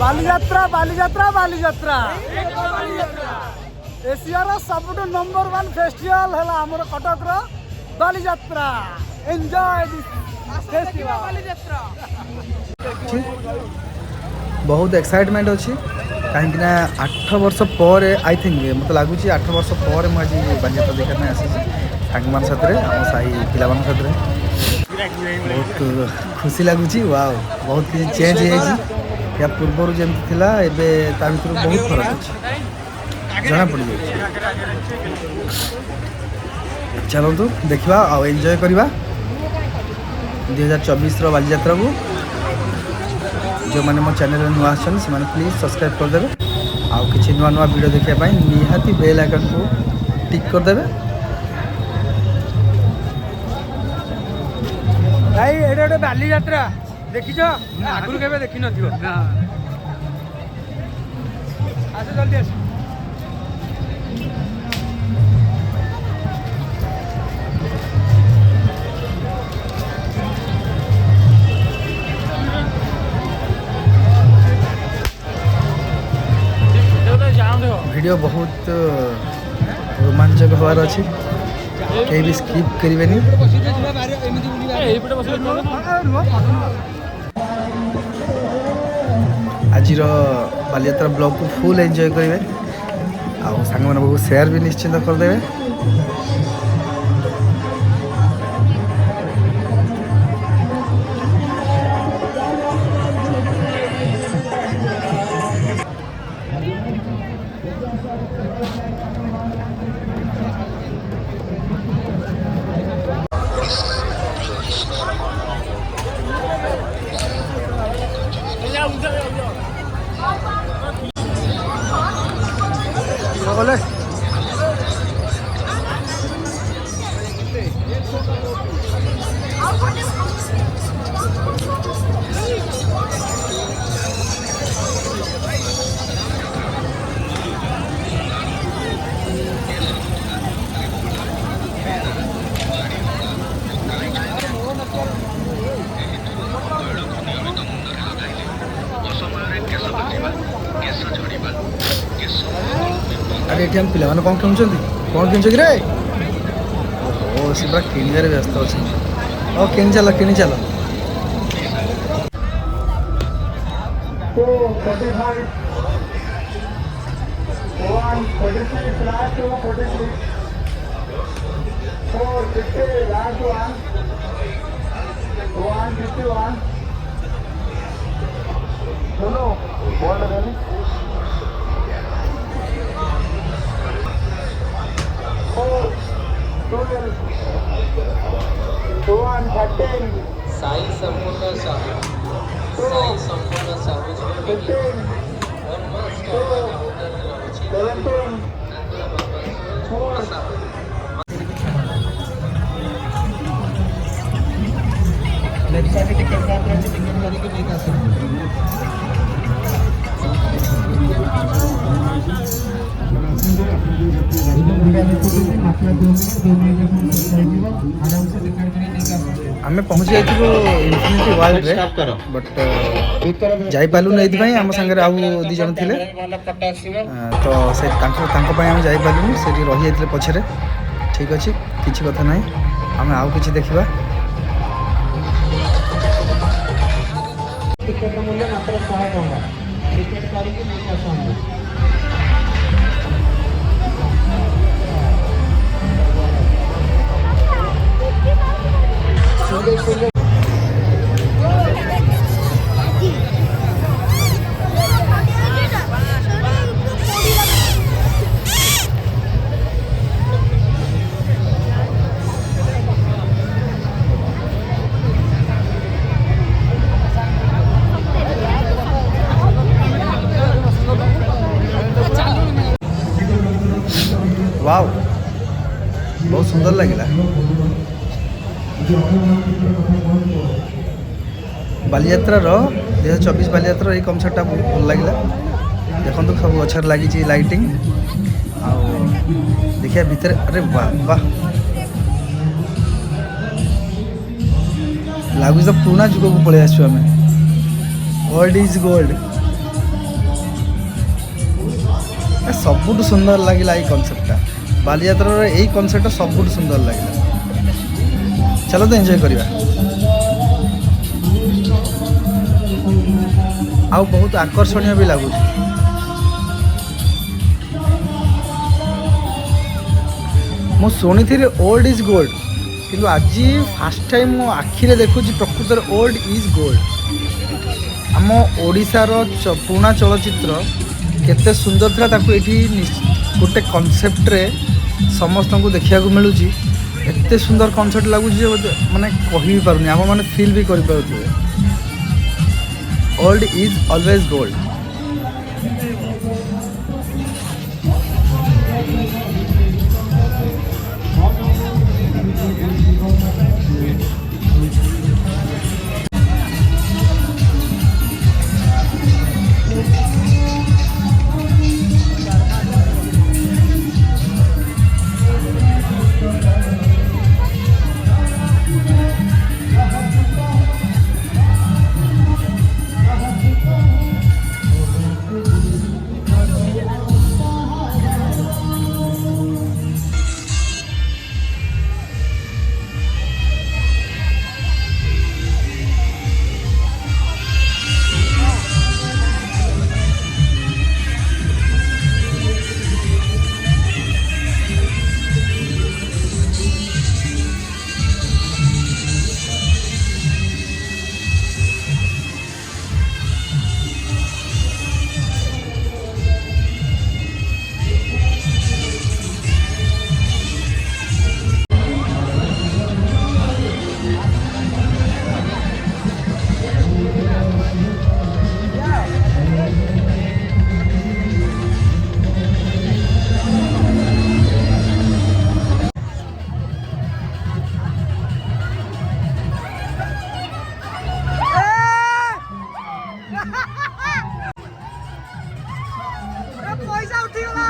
बालीयात्रा बालीयात्रा बालीयात्रा एशियार सबुठ number 1 festival है आमर कटक बालीयात्रा एंजॉय बहुत एक्साइटमेंट अच्छी कहीं 8 वर्ष पर आई थिंक मत लगुच 8 वर्ष पर मुझे बालीयात्रा देखने आसी सांग मान साथ आम साही पिला साथ बहुत खुशी लगुच वाओ बहुत किसी चेंज हो या पूर्वर जमी थी एवं ता भर बहुत फरक अच्छे जना पड़ जाए। चलतु देखा आउ एंजॉय करवा 2024 बालीयात्रा को जो मैंने मो चैनल नुआ से प्लीज सब्सक्राइब करदे आउ कि नुआ नुआ वीडियो देखापी निहाती बेल आइकन को टिक करदे। भाई ये गोटे बालीयात्रा देखी आगु के देखी न आस जल्दी आस वीडियो बहुत रोमांचक हबार अच्छी कहीं भी स्किप करेंगे। आज बालीयात्रा ब्लॉग को फुल एंजॉय करेंगे आउ सांग मानक शेयर भी निश्चिंत करदे। बोले अरे ये हम पिला कौन किणुंट कौन किणुच कि ओ सी पूरा किणवे व्यस्त अच्छे ओ किणी चल किणी चल साई संपूर्ण आम पहुँच जाइए इनफिनिटी वर्ल्ड रे बट जापारू नहीं आम सागर आउ दी जन थे तो से आम जापारू से रही जाते पछरे ठीक अच्छे किसी कथा ना आम आउ कि देखा टिकेट मूल्य मात्र 100 टंका टिकेट करके नहीं आसंगे। वाव बहुत सुंदर लगिला बालीयात्रा 2024 बालीयात्रा ये कनसेप्टा बहुत भल लगिला देखो सब गचर लगी लाइटिंग देखिए भितर अरे वाह वाह लगुच तो पुराना जुग को पलि आसु आम ओल्ड इज गोल्ड ସବୁଠୁ ସୁନ୍ଦର ଲାଗିଲା ଏଇ କନସେପ୍ଟଟା। ବାଲିଯାତ୍ରାର ଏଇ କନସେପ୍ଟଟା ସବୁଠୁ ସୁନ୍ଦର ଲାଗିଲା। ଚାଲ ତ ଏନ୍ଜୟ କରିବା। ଆଉ ବହୁତ ଆକର୍ଷଣୀୟ ବି ଲାଗୁଛି। ମୁଁ ଶୁଣିଥିଲି ଓଲ୍ଡ ଇଜ୍ ଗୋଲ୍ଡ, କିନ୍ତୁ ଆଜି ଫାଷ୍ଟ ଟାଇମ୍ ମୋ ଆଖିରେ ଦେଖୁଛି ପ୍ରକୃତରେ ଓଲ୍ଡ ଇଜ୍ ଗୋଲ୍ଡ। ଆମ ଓଡ଼ିଶାର ପୁରୁଣା ଚଳଚ୍ଚିତ୍ର କେତେ ସୁନ୍ଦର ଥିଲା ତାକୁ ଏଠି ଗୋଟେ କନସେପ୍ଟରେ ସମସ୍ତଙ୍କୁ ଦେଖିବାକୁ ମିଳୁଛି। ଏତେ ସୁନ୍ଦର କନସେପ୍ଟ ଲାଗୁଛି ଯେ ମାନେ କହି ବି ପାରୁନି, ଆପଣମାନେ ଫିଲ୍ ବି କରିପାରୁଥିବେ। Old is always gold. ପଇସା ଉଠିଗଲା।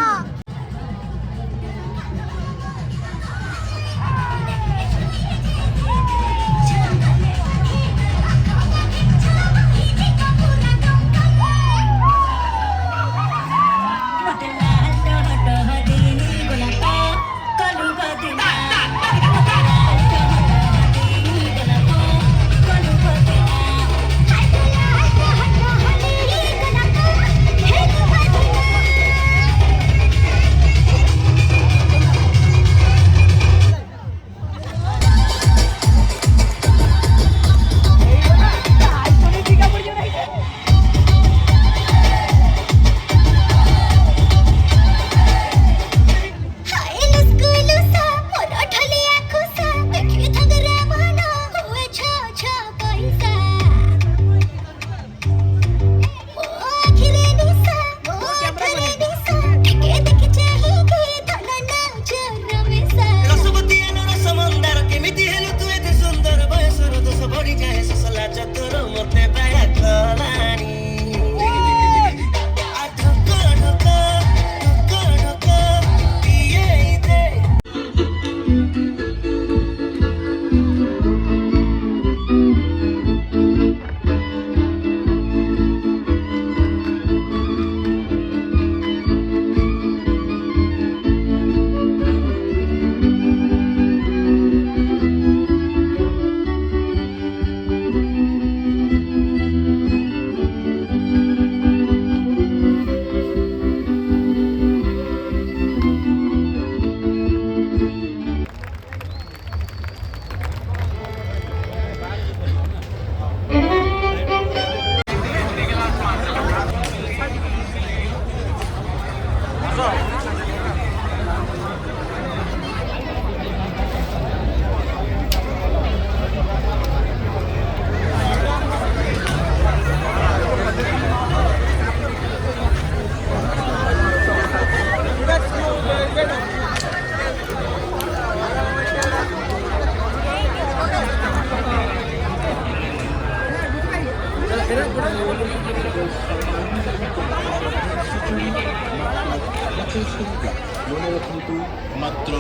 মনে রাখନ୍ତୁ মাত্র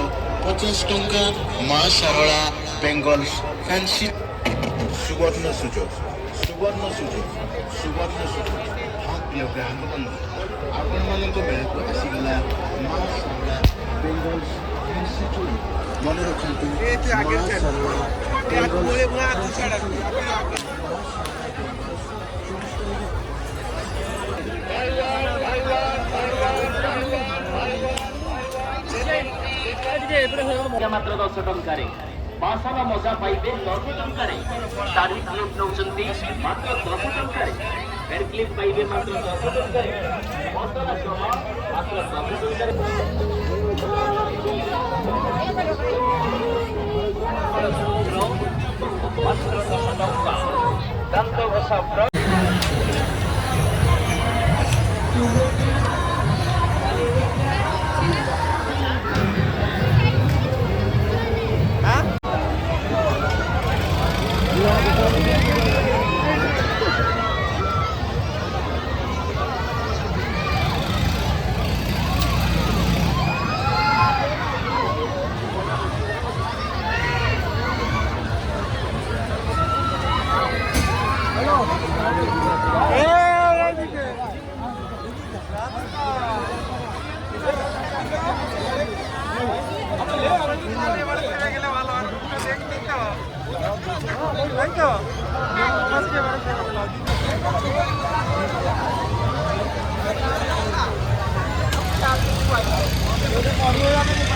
50 ଟଙ୍କା মা সারଳା বেঙ্গলস ফ্যান্সি সুবর্ণ সুযোগ সুবর্ণ সুযোগ সুবর্ণ সুযোগ। প্রিয় গ্রাহক বন্ধু ଆପଣମାନଙ୍କ ବେଳକୁ ଆସିଗଲା ମା ଶାରଳା ବେଙ୍ଗଲ ଇନଷ୍ଟିଚ୍ୟୁଟ୍ ମନେ ରଖନ୍ତୁ ମା ଶାରଳା ମାତ୍ର 10 ଟଙ୍କାରେ ବାସନ ମଜା ପାଇବେ 10 ଟଙ୍କାରେ ଦାଢ଼ି କ୍ଲିପ୍ ନେଉଛନ୍ତି ମାତ୍ର 10 ଟଙ୍କାରେ ହେୟାର କ୍ଲିପ୍ ପାଇବେ ମାତ୍ର 10 ଟଙ୍କାରେ ମସଲା ସହ ମାତ୍ର 10 ଟଙ୍କାରେ ମାତ୍ର 10 ଟଙ୍କା ଦାନ୍ତ ଘଷା तो